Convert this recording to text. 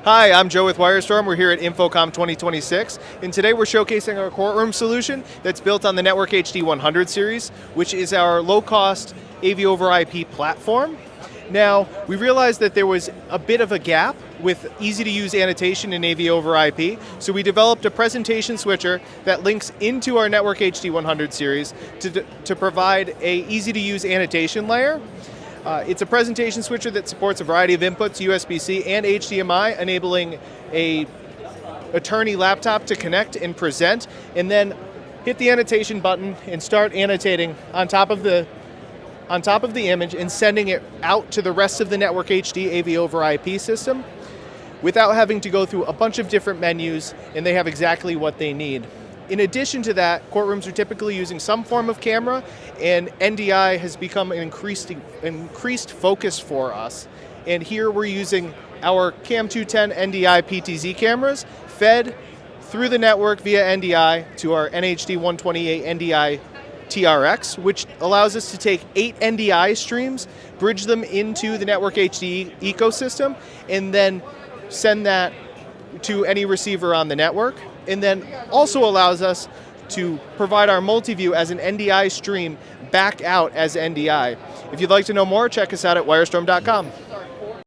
Hi, I'm Joe with WyreStorm. We're here at InfoComm 2026, and today we're showcasing our Courtroom solution that's built on the NetworkHD 100 series, which is our low-cost AVoIP platform. Now, we realized that there was a bit of a gap with easy-to-use annotation in AVoIP, so we developed a presentation switcher that links into our NetworkHD 100 series to provide a easy-to-use annotation layer. It's a presentation switcher that supports a variety of inputs, USB-C and HDMI, enabling a attorney laptop to connect and present, and then hit the annotation button and start annotating on top of the image and sending it out to the rest of the NetworkHD AVoIP system without having to go through a bunch of different menus, and they have exactly what they need. In addition to that, courtrooms are typically using some form of camera, and NDI has become an increased focus for us. And here we're using our CAM210 NDI PTZ cameras fed through the network via NDI to our NHD 128 NDI TRX, which allows us to take 8 NDI streams, bridge them into the NetworkHD ecosystem, and then send that to any receiver on the network, and then also allows us to provide our multi-view as an NDI stream back out as NDI. If you'd like to know more, check us out at WyreStorm.com.